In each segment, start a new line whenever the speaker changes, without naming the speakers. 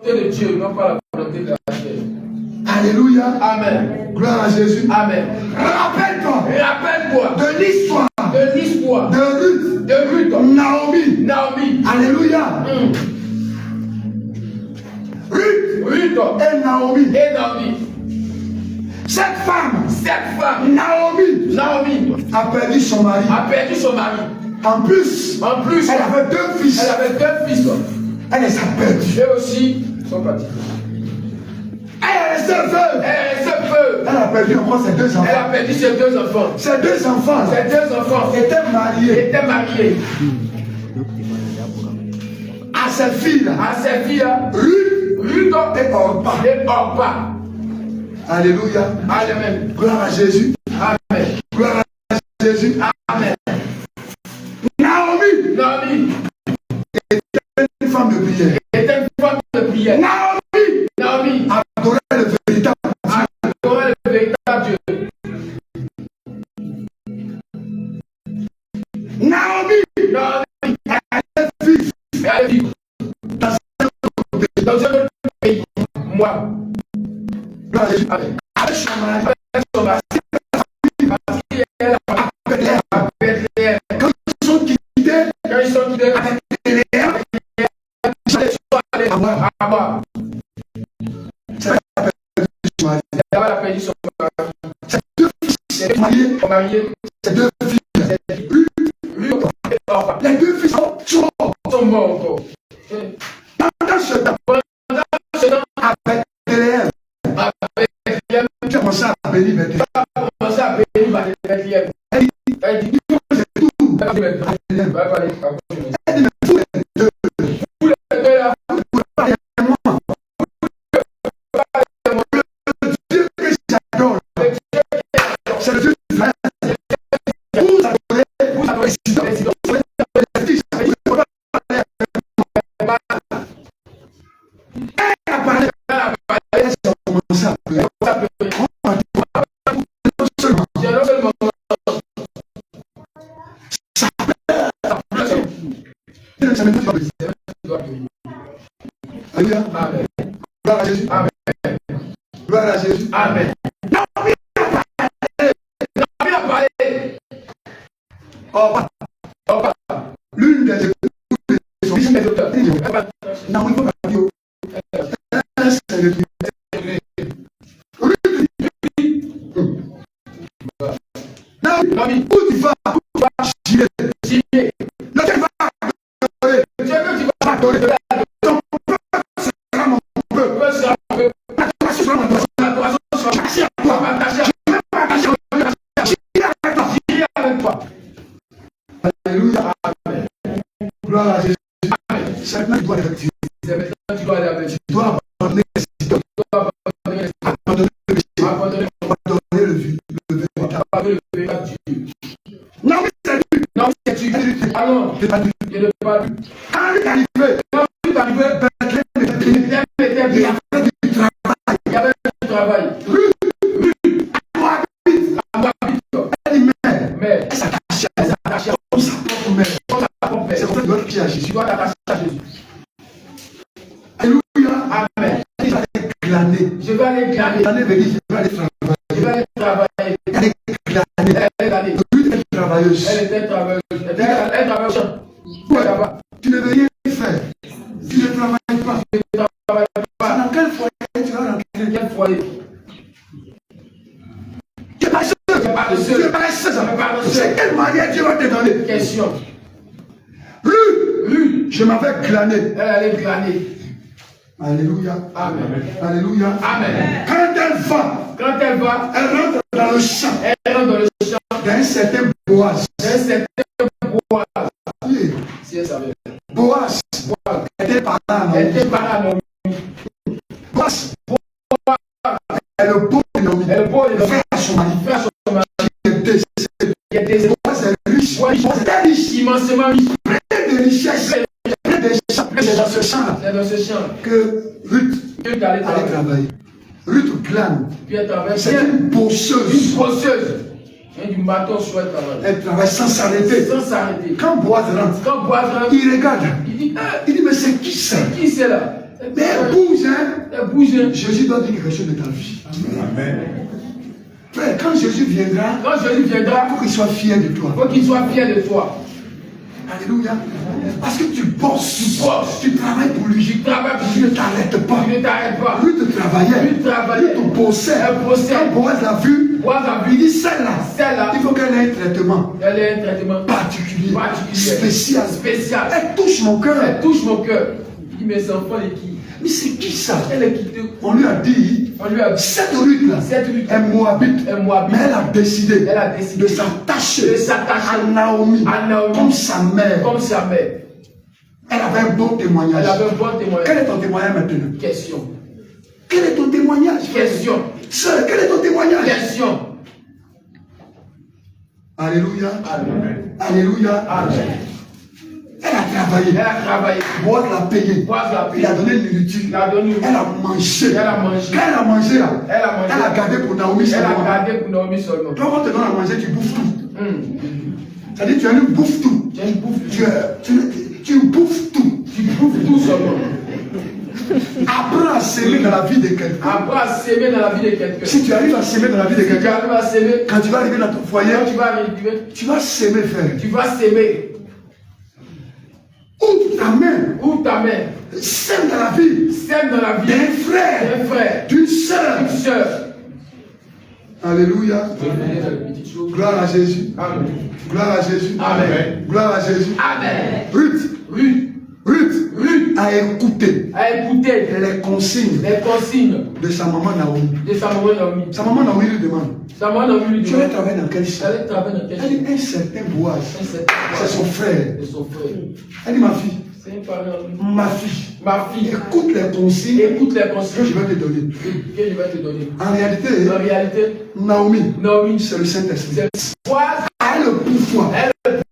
de Dieu, non pas la volonté de la chair.
Alléluia.
Amen.
Gloire à Jésus.
Amen.
Rappelle-toi de l'histoire
de Ruth,
Naomi. Alléluia. Ruth et Naomi. Cette femme, Naomi, a perdu son mari. En plus, elle avait deux fils. Elle les a perdus.
Eux aussi sont partis.
Elle est restée veuve. Elle a perdu encore ses deux enfants. Ses deux enfants étaient mariés. À ses filles, Ruth et Orpa. Alléluia.
Amen.
Gloire à Jésus.
Amen.
Gloire à Jésus.
Amen.
Naomi était une femme de prière. Naomi adorait le véritable Dieu. Naomi a un fils dans un autre pays.
Moi.
Avec son mari. Quand ils sont quittés avec les léens, ils sont allés à moi. Elle a perdu son mari. Ses deux fils mariés. Ses deux filles. Les deux fils sont morts encore. Pendant ce temps, avec Bethléem, tu as commencé à bénir Bethléem. Elle dit, c'est tout. Elle dit, mais vous les deux. Le Dieu que j'adore, c'est le Dieu d'Israël. Vous adorez, Alléluia. Amen. Gloire à Jésus. Amen. Gloire à Jésus. Amen. Naomi a parlé. L'une des épouses de son fils est docteur. Naomi va parler. C'est le Naomi, où tu vas chiller. Le Dieu va adorer. Le Dieu que tu vas adorer. Ton peuple sera mon peuple. L'adoration sera mon adoration. Attaché à toi. Je ne vais pas attacher avec toi. Alléluia. Amen. Gloire à Jésus. Maintenant, tu dois aller avec Dieu. Tu dois abandonner les idoles. Abandonner le péché. Abandonner le véritable Dieu. Non, mais c'est Dieu. Allons, je ne parle plus. Quand il est arrivé, Bethléem était bien. Il y avait du travail. Elle dit, mais elle s'attache à sa propre mère. C'est comme ça que tu dois t'attacher à Jésus. Tu dois t'attacher à Jésus. Alléluia. Amen. Je vais aller glaner. Glaner veut dire je vais aller travailler. Je vais aller travailler. Elle est glanée. Elle est travailleuse. Elle travaille. Tu ne veux rien faire. Tu ne travailles pas. Dans quel foyer tu vas rentrer? Quel foyer? Tu n'es pas seul. C'est quel mariage Dieu va te donner? Question. Lui, je m'avais glané. Elle allait glaner. Alléluia. Amen. Alléluia. Amen. Quand elle va, elle rentre dans le champ. D'un certain Boaz. Boaz était par là. Boaz est le beau de Naomi. Frère à son mari. Boaz est riche. C'était riche. Immensément riche. Plein de richesses. Plein de champs. C'est dans ce champ que Ruth allait travailler. Ruth glane. C'est une bosseuse. Elle travaille sans s'arrêter. Quand Boaz rentre, il regarde. Il dit, mais c'est qui ça? Mais elle bouge, hein.
Elle bouge.
Jésus doit dire quelque chose de ta vie.
Amen.
Frère, quand Jésus viendra, il faut qu'il soit fier de toi.
Il faut qu'il soit fier de toi.
Alléluia. Parce que tu bosses, tu travailles pour lui.
Tu travailles pour
Tu ne t'arrêtes pas.
Tu ne t'arrêtes pas.
Lui te travaillait.
Lui travaillait.
Lui te bossait. Quand Boaz l'a vu, il dit celle-là, il faut qu'elle ait un traitement.
Elle a un traitement
particulier.
Spécial.
Elle touche mon cœur.
Elle touche mon cœur. Il dit, mes enfants, les qui?
Mais c'est qui ça?
Elle est qui?
On lui a dit, cette rue-là, est moabite. Mais elle a décidé de s'attacher à Naomi, comme sa mère. Elle avait un bon témoignage. Quel est ton témoignage maintenant?
Question.
Quel est ton témoignage?
Question.
Sœur, quel est ton témoignage?
Question.
Alléluia.
Amen.
Alléluia.
Amen.
Elle a travaillé. Boaz l'a payé. Il a donné l'unité. Elle a mangé. Quand elle a mangé là, elle a gardé pour Naomi seulement. Toi, quand tu te donnes à manger, tu bouffes tout. C'est-à-dire que tu ne bouffes tout. Tu bouffes tout.
Tu bouffes tout seulement.
Apprends à s'aimer dans la vie de quelqu'un.
Apprends à s'aimer dans la vie de quelqu'un.
Si tu arrives à s'aimer dans la vie de quelqu'un, quand tu vas arriver dans ton foyer, tu vas s'aimer, frère.
Tu vas s'aimer.
Ouvre ta main. Sème dans la vie. D'un frère. D'une sœur. Alléluia. Gloire à Jésus.
Amen.
Gloire à Jésus.
Amen.
Gloire à Jésus.
Amen.
Ruth a écouté les consignes de sa maman Naomi. Sa maman Naomi lui demande, tu allais travailler dans quel champ? Elle dit, un certain Boaz. C'est son frère. Elle dit, ma fille, écoute les consignes que je vais te donner. En réalité, Naomi, c'est le Saint-Esprit. Elle a le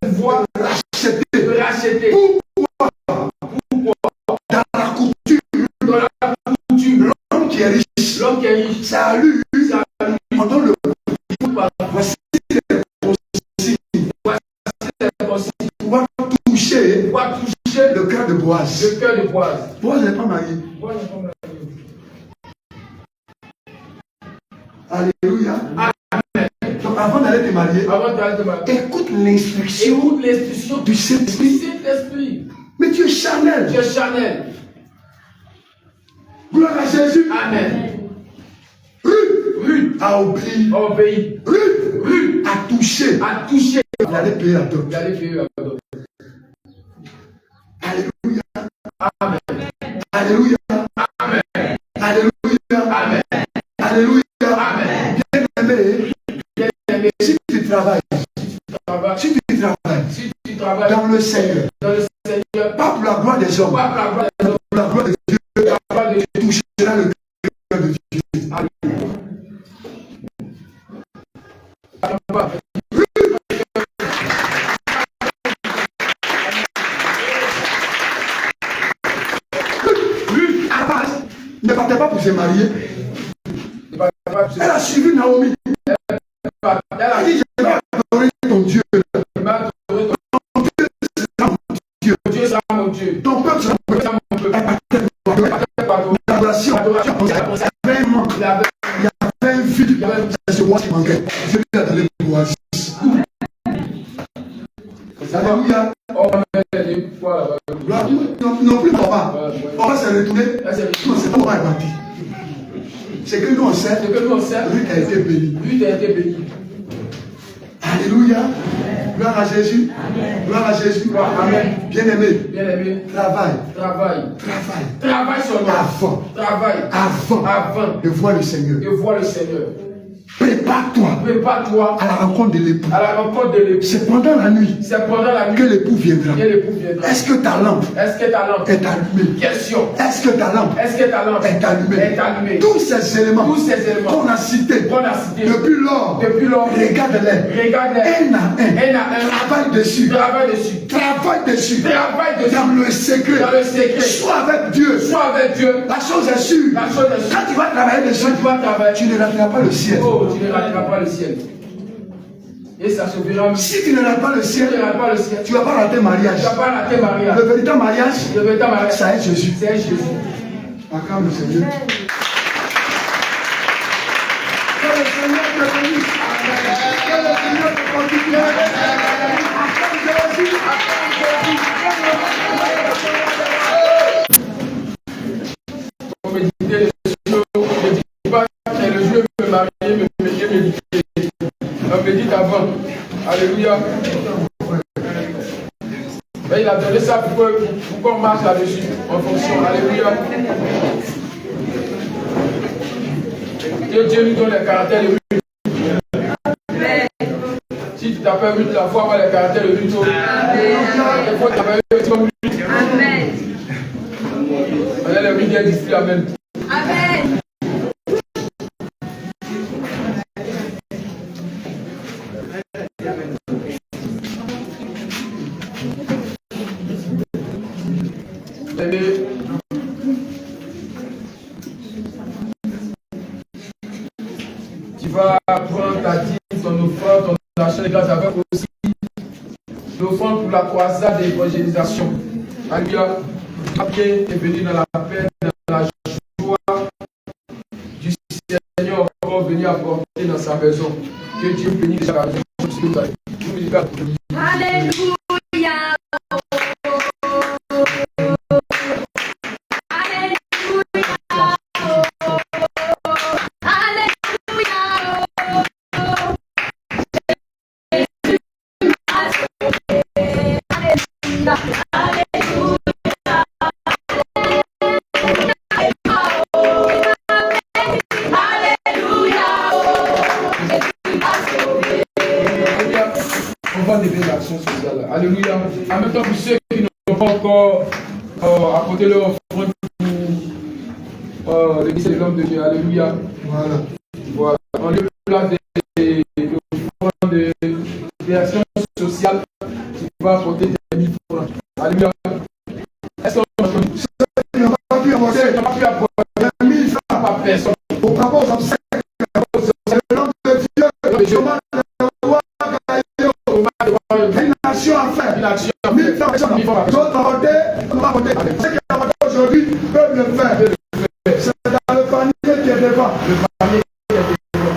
pouvoir de racheter. Pourquoi? Dans la couture, l'homme qui est riche, ça a lu pendant le pouvoir. Voici les consignes. Pouvoir toucher le cœur de Boaz. Boaz n'est pas marié. Alléluia.
Amen.
Donc avant d'aller te marier, écoute l'instruction du Saint-Esprit. Mais tu es charnel. Gloire à Jésus.
Amen.
Ruth a obéi. Ruth a touché. Il allait payer la dot. Alléluia.
Amen.
Alléluia.
Amen.
Alléluia.
Amen.
Alléluia.
Amen.
Bien-aimé, si tu travailles dans le Seigneur, pas pour la gloire des hommes, pour la gloire de Dieu, tu toucheras le cœur de Dieu. Ne partait pas pour se marier. Elle a suivi Naomi. Elle a dit, je vais adorer ton Dieu.
Dieu sera mon Dieu.
Ton peuple sera mon peuple. L'adoration. Il y avait un manque. Il y avait un vide. C'est ce roi qui manquait. Je lui ai donné le roi. Alléluia. Non plus, papa. On va se retourner. Non, c'est pas moi qui est parti. C'est que nous on sait. Ruth a été bénie. Alléluia. Gloire à Jésus. Gloire à Jésus.
Amen.
Bien-aimé. Travaille seulement. Avant de voir le Seigneur. Prépare-toi à la rencontre de l'époux. C'est pendant la nuit que l'époux viendra. Est-ce que ta lampe est allumée?
Question.
Est-ce que ta lampe est allumée? Tous ces éléments qu'on a cités depuis lors, regarde-les. Un à un. Travaille dessus. Dans le secret. Sois avec Dieu. La chose est sûre. Quand tu vas travailler dessus, tu ne rateras pas le ciel.
Tu ne rateras pas le ciel. Et ça se verra.
Si tu ne rates pas le ciel, tu ne vas pas rater mariage.
Tu vas pas rater mariage.
Le véritable mariage, ça est Jésus. Acclame le Seigneur. Que le Seigneur te bénisse. Que le Seigneur te continue. Acclame Jésus. Acclame Jésus.
Pour méditer les cieux, ne dis pas que le jeu me marier, me méditer. On médite avant. Alléluia. Mais il a donné ça pour qu'on marche là-dessus, en fonction. Alléluia. Que Dieu nous donne les caractères de Ruth. Si tu t'appelles Ruth, il faut avoir les caractères de Ruth. Il faut t'appeler Ruth comme Ruth.
Amen.
Allez, les Ruth d'ici, amen.
Amen.
Tu vas prendre ta dîme, ton offrande, ton achat de grâce avec aussi l'offrande pour la croisade d'évangélisation. Alléluia. Bien est venu dans la paix, dans la joie du Seigneur, encore venir apporter dans sa maison. Que Dieu bénisse chaque maison.
Alléluia.
Alléluia. En même temps, pour ceux qui n'ont pas encore apporté leur offrande pour l'église de l'homme de Dieu. Alléluia. Voilà. En lieu place des offrandes des actions sociales, tu vas apporter des 1000 francs. Alléluia. Est-ce qu'on n'a pas pu apporter 1000 francs par personne?
Au rapport aux obsèques, c'est l'homme de Dieu. Une action à faire. D'autres apporter, on va apporter. Ceux qui apportent aujourd'hui peuvent le faire. C'est dans le panier qui est devant.
Le panier qui est devant.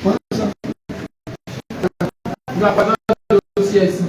Voilà ça.
Nous avons le dossier ici.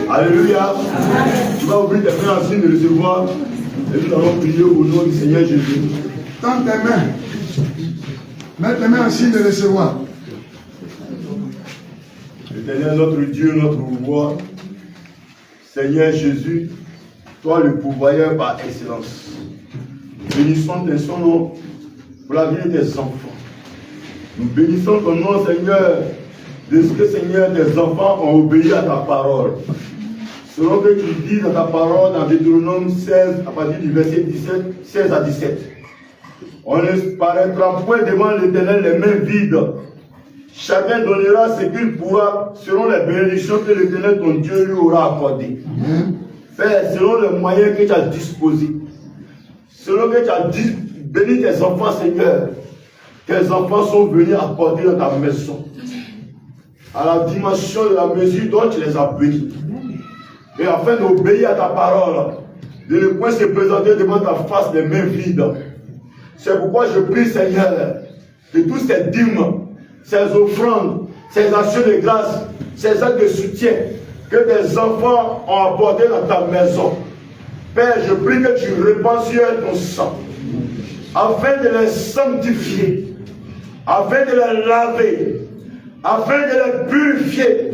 Alléluia. Tu vas ouvrir tes mains en signe de recevoir. Et nous allons prier au nom du Seigneur Jésus.
Tends tes mains. Mets tes mains en signe de recevoir.
Éternel, notre Dieu, notre roi, Seigneur Jésus, toi le pourvoyeur par excellence. Bénissons ton nom pour la vie de tes enfants. Nous bénissons ton nom, Seigneur, de ce que, Seigneur, tes enfants ont obéi à ta parole. Selon que tu dis dans ta parole, dans Deutéronome 16, à partir du verset 16 à 17. On ne paraîtra point devant l'Éternel les mains vides. Chacun donnera ce qu'il pourra selon les bénédictions que l'Éternel ton Dieu lui aura accordées. Père, selon les moyens que tu as disposés, selon que tu as béni tes enfants, Seigneur, tes enfants sont venus apporter dans ta maison, à la dimension de la mesure dont tu les as bénis. Et afin d'obéir à ta parole, de ne point se présenter devant ta face les mains vides. C'est pourquoi je prie, Seigneur, que tous ces dîmes, ces offrandes, ces actions de grâce, ces actes de soutien que tes enfants ont apportés dans ta maison, Père, je prie que tu répands sur eux ton sang, afin de les sanctifier, afin de les laver, afin de les purifier,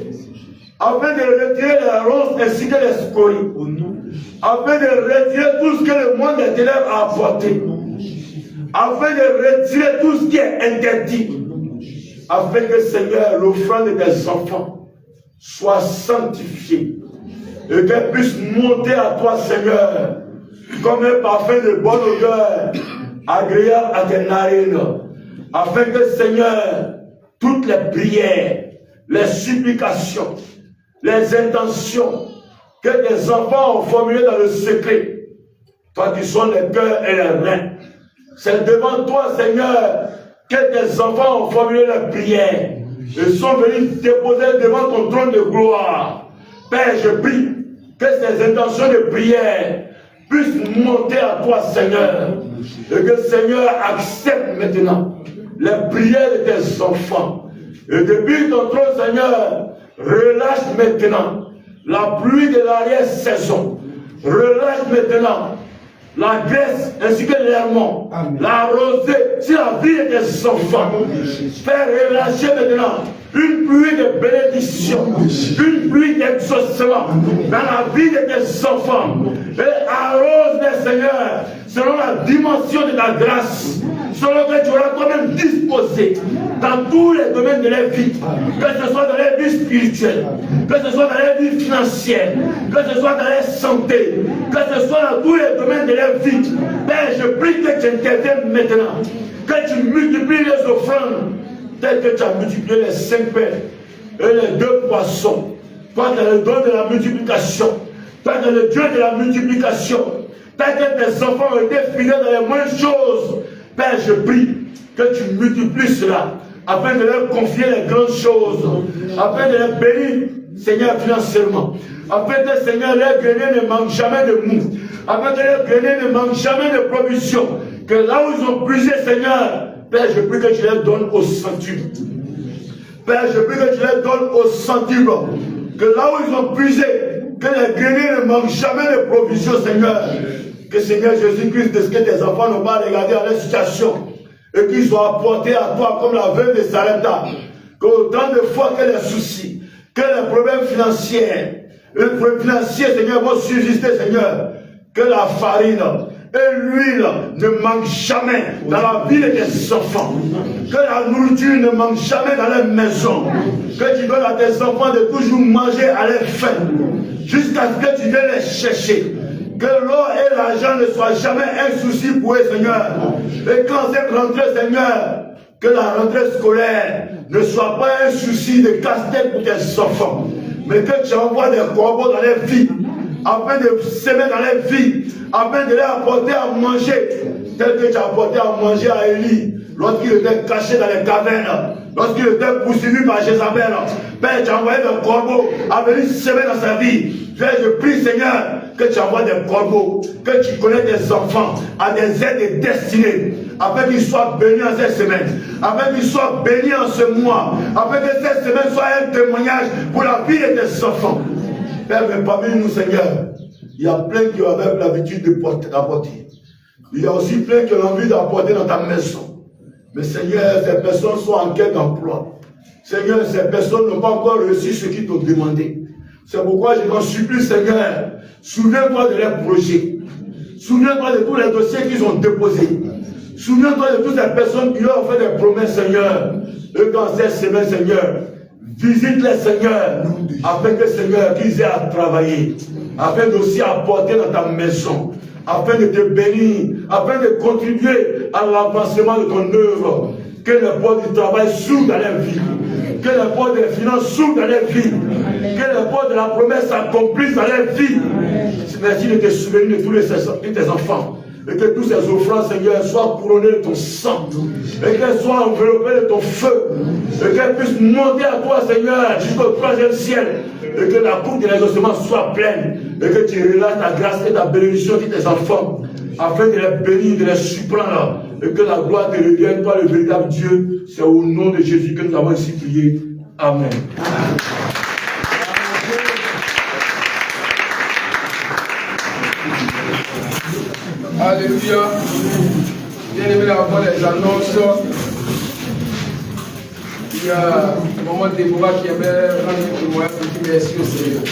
afin de retirer les ronces ainsi que les scories, afin de retirer tout ce que le monde des ténèbres a apporté, afin de retirer tout ce qui est interdit, afin que, Seigneur, l'offrande de tes enfants soit sanctifiée et qu'elle puisse monter à toi, Seigneur, comme un parfum de bonne odeur, agréable à tes narines, afin que, Seigneur, toutes les prières, les supplications, les intentions que tes enfants ont formulées dans le secret, toi qui sont les cœurs et les reins, c'est devant toi, Seigneur, que tes enfants ont formulé leurs prières et sont venus déposer devant ton trône de gloire. Père, je prie que ces intentions de prière puissent monter à toi, Seigneur, et que, Seigneur, accepte maintenant les prières de tes enfants. Et depuis ton trône, Seigneur, relâche maintenant la pluie de l'arrière-saison. Relâche maintenant la graisse ainsi que l'hermon, la rosée sur la vie de tes enfants. Faire relâcher maintenant une pluie de bénédiction, une pluie d'exaucement dans la vie de tes enfants. Et arrose-les, Seigneur, selon la dimension de ta grâce, selon que tu auras toi-même disposé dans tous les domaines de la vie, que ce soit dans la vie spirituelle, que ce soit dans la vie financière, que ce soit dans la santé, que ce soit dans tous les domaines de la vie. Père, je prie que tu interviennes maintenant, que tu multiplies les offrandes, tel que tu as multiplié les 5 pains et les 2 poissons. Toi, tu es le don de la multiplication. Toi, tu es le Dieu de la multiplication. Tel que tes enfants ont été fidèles dans les moindres choses. Père, je prie que tu multiplies cela, afin de leur confier les grandes choses, afin de les bénir, Seigneur, financièrement, afin que, Seigneur, leurs greniers ne manquent jamais de mou, afin que leurs greniers ne manquent jamais de provision, que là où ils ont puisé, Seigneur, Père, je prie que tu les donnes au centuple. Père, je prie que tu les donnes au centuple, que là où ils ont puisé, que les greniers ne manquent jamais de provision, Seigneur. Que, Seigneur Jésus-Christ, de ce que tes enfants n'ont pas regardé à leur situation, et qu'ils soient apportés à toi comme la veuve de Sarepta, qu'autant de fois que les soucis, que les problèmes financiers, Seigneur, vont subsister, Seigneur, que la farine et l'huile ne manquent jamais dans la vie de tes enfants, que la nourriture ne manque jamais dans les maisons, que tu donnes à tes enfants de toujours manger à leur faim, jusqu'à ce que tu viennes les chercher. Que l'or et l'argent ne soient jamais un souci pour eux, Seigneur. Et quand cette rentrée, Seigneur, que la rentrée scolaire ne soit pas un souci de casse-tête pour tes enfants, mais que tu envoies des corbeaux dans les vies, afin de s'aimer dans les vies, afin de les apporter à manger, tel que tu as apporté à manger à Élie, lorsqu'il était caché dans les cavernes, lorsqu'il était poursuivi par Jézabel. Père, tu as envoyé des corbeaux à venir s'aimer dans sa vie. Père, je prie, Seigneur, que tu envoies des corbeaux, que tu connais des enfants à des aides destinées, afin qu'ils soient bénis en cette semaine, afin qu'ils soient bénis en ce mois, afin que cette semaine soit un témoignage pour la vie de tes enfants. Père, mais parmi nous, Seigneur, il y a plein qui ont l'habitude d'apporter. Il y a aussi plein qui ont envie d'apporter dans ta maison. Mais Seigneur, ces personnes sont en quête d'emploi. Seigneur, ces personnes n'ont pas encore reçu ce qu'ils t'ont demandé. C'est pourquoi je t'en supplie, Seigneur, souviens-toi de leurs projets. Souviens-toi de tous les dossiers qu'ils ont déposés. Souviens-toi de toutes ces personnes qui leur ont fait des promesses, Seigneur. Et dans cette semaine, Seigneur, visite-les, Seigneur, afin que, Seigneur, qu'ils aient à travailler, afin d'aussi apporter dans ta maison, afin de te bénir, afin de contribuer à l'avancement de ton œuvre. Que les portes du travail s'ouvrent dans leur vie, que les portes des finances s'ouvrent dans leur vie, que les portes de la promesse s'accomplissent dans leur vie. Merci de te souvenir de tous tes enfants. Et que tous ces offrandes, Seigneur, soient couronnées de ton sang. Et qu'elles soient enveloppées de ton feu. Et qu'elles puissent monter à toi, Seigneur, jusqu'au troisième ciel. Et que la coupe de l'exaucement soit pleine. Et que tu relâches ta grâce et ta bénédiction sur tes enfants. Afin de les bénir, de les surprendre. Et que la gloire te revienne, toi le véritable Dieu. C'est au nom de Jésus que nous avons ici prié. Amen.
Alléluia. Bien aimé, avant les annonces, il y a maman Déborah qui aimait rendre un témoignage pour dire merci au Seigneur.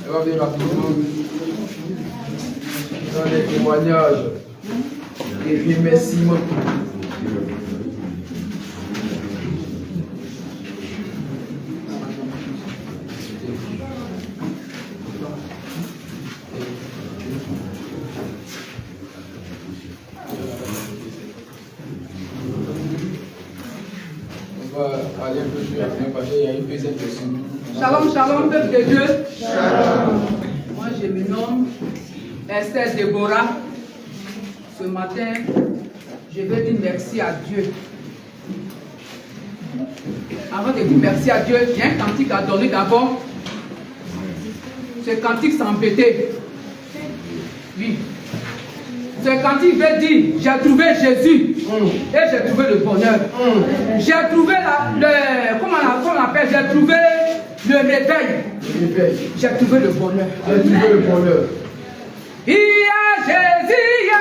Elle va venir rapidement dans les témoignages et remerciements.
Shalom, shalom, peuple de Dieu. Shalom. Moi, je me nomme Esther Déborah. Ce matin, je vais dire merci à Dieu. Avant de dire merci à Dieu, j'ai un cantique à donner d'abord. Ce cantique s'embêtait. Oui. Ce cantique veut dire, j'ai trouvé Jésus et j'ai trouvé le bonheur. J'ai trouvé comment on appelle, j'ai trouvé le réveil. J'ai trouvé le bonheur.
J'ai trouvé le bonheur.
Il y a Jésus, il y a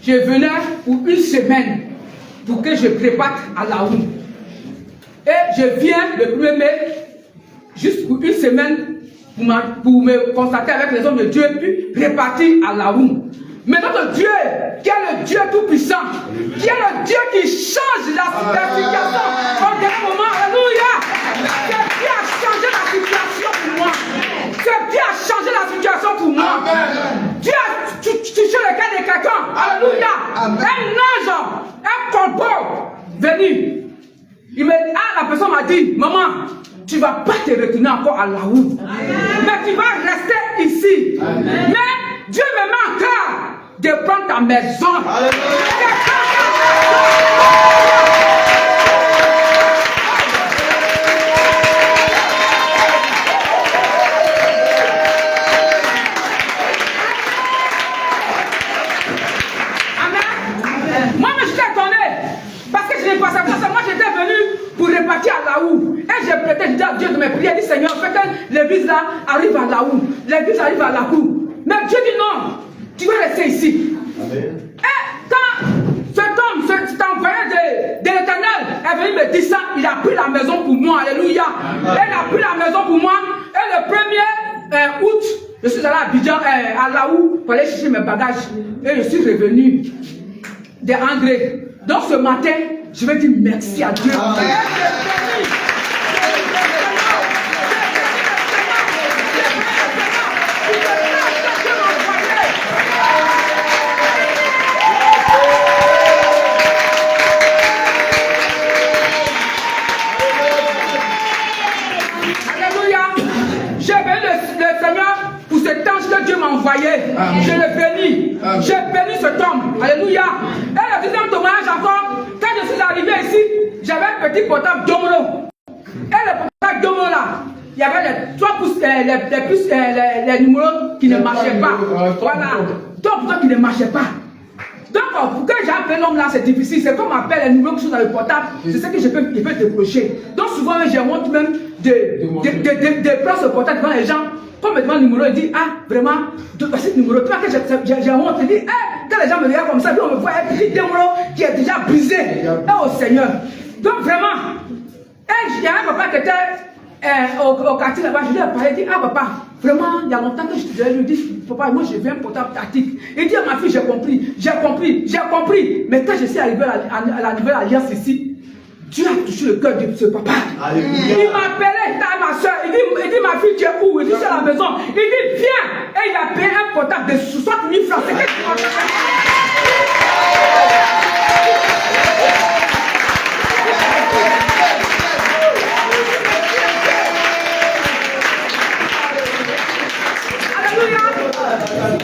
je venais pour une semaine pour que je prépare à la roue. Et je viens le 1er mai juste pour une semaine pour me constater avec les hommes de Dieu puis repartir à la roue. Mais notre Dieu, qui est le Dieu tout-puissant, qui est le Dieu qui change la situation au dernier moment, alléluia, qui a changé
Amen.
Un ange, un corbeau venu. La personne m'a dit, maman, tu ne vas pas te retourner encore à Laou. Mais tu vas rester ici. Amen. Mais Dieu me met encore de prendre ta maison. À Laou. Et j'ai prêté à Dieu de mes prières, dit Seigneur, fais que l'église là arrive à Laou. L'église arrive à Laou. Mais Dieu dit non, tu vas rester ici. Amen. Et quand cet homme, cet envoyé de l'Éternel est venu me dire ça, il a pris la maison pour moi. Alléluia. Amen. Il a pris la maison pour moi. Et le 1er août, je suis allé à Abidjan, à Laou, pour aller chercher mes bagages. Et je suis revenu de André. Donc ce matin, je vais dire merci à Dieu. Amen. Alléluia. J'ai béni le Seigneur pour cet ange que Dieu m'a envoyé. Amen. Je le bénis. J'ai béni cet homme. Alléluia. Et le deuxième témoignage encore, quand je suis arrivé ici, j'avais un petit portable Domino. Et le portable Domino là, il y avait les 3 pouces, les numéros qui ne marchaient pas. Voilà. Donc, qui ne marchaient pas. Donc, pour que j'appelle l'homme là, c'est difficile. C'est comme m'appelle les numéros qui sont dans le portable. C'est ce que je peux décrocher. Donc, souvent, j'ai honte même de prendre ce portable devant les gens. Quand on me demande le numéro, il dit, ah, vraiment, de passer le numéro. Tu vois que j'ai honte. Il dit, quand les gens me regardent comme ça, puis on me voit un petit numéro qui est déjà brisé. Oh Seigneur. Donc, vraiment, il y a un papa qui était au quartier là-bas, je lui ai parlé, il dit, ah papa, vraiment, il y a longtemps que je lui dis, papa, moi je veux un portable tactique. Il dit à ma fille, j'ai compris. Mais quand je suis arrivé à la nouvelle alliance ici, Dieu a touché le cœur de ce papa. Alléluia. Il m'a appelé, ma soeur, il dit, ma fille, tu es où? Il dit, c'est à la maison. Il dit, viens. Et il a payé un portable de 60 000 francs. C'est qu'est-ce que tu as fait?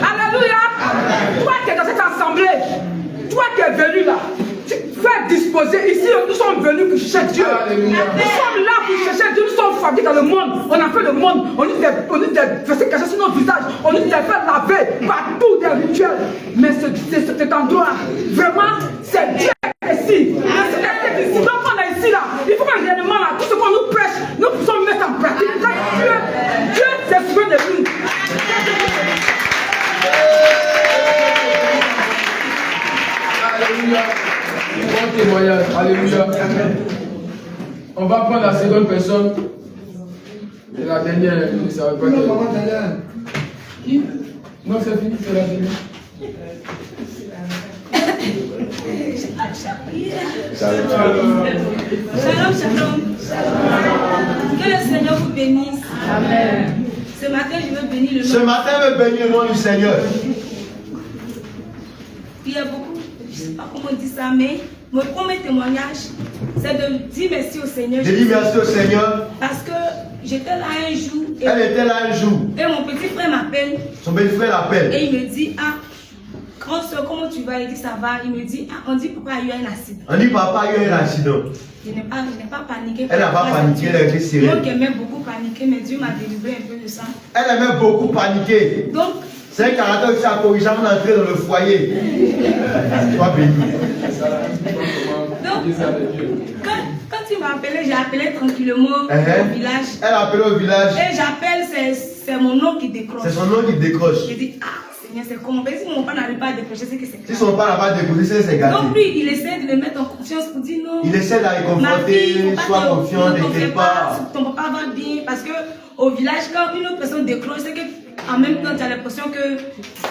Alléluia. Toi qui es dans cette assemblée, toi qui es venu là, tu fais disposer. Ici, nous sommes venus pour chercher Dieu. Alléluia. Nous sommes là pour chercher Dieu. Nous sommes fabriqués dans le monde. On a fait le monde. On dit des versets cachés sur nos visages. On dit des faire laver partout des rituels. Mais cet endroit, vraiment, c'est Dieu ici. C'est ici. Donc on est ici là. Il faut que réellement là, tout ce qu'on nous prêche, nous puissions mettre en pratique. Dieu s'est souvenu de nous.
Alléluia. Bon témoignage. Alléluia. On va prendre la seconde personne. Et la dernière, ça va pas être. Qui? Non, c'est fini, c'est la dernière.
Shalom. Que le Seigneur vous bénisse. Amen. Ce matin, je veux bénir le nom.
Ce matin, je veux bénir le nom du Seigneur.
Il y a beaucoup, je ne sais pas comment on dit ça, mais mon premier témoignage, c'est de dire merci au Seigneur.
Je dis merci au Seigneur.
Parce que j'étais là un jour.
Elle était là un jour.
Et mon petit frère m'appelle.
Son petit frère l'appelle.
Et il me dit, ah, grand soeur, comment tu vas? Il dit, ça va. Il me dit, ah, on dit, papa, il y a eu un accident.
On dit, papa, il y a eu un accident.
Je n'ai pas paniqué.
Elle n'a pas paniqué, elle a été sérieuse.
Moi qui aimais beaucoup paniquer, mais Dieu m'a délivré un peu de ça.
Elle aimait beaucoup paniquer.
Donc,
c'est un caractère qui a corrigé avant d'entrer dans le foyer. Sois béni.
Donc, quand il m'a appelé, j'ai appelé tranquillement au village.
Elle a appelé au village.
Et j'appelle, c'est mon nom qui décroche.
C'est son nom qui décroche.
Je dis, ah Seigneur, c'est comment? Si mon père n'arrive pas à décrocher, c'est que c'est
Si son père n'a pas décroché, c'est gâté.
Donc lui, il essaie de le mettre en confiance pour dire non.
Il essaie de la réconforter, sois confiant, ne t'inquiète pas.
Ton papa va bien, parce que au village, quand une autre personne décroche, c'est que en même temps, tu as l'impression que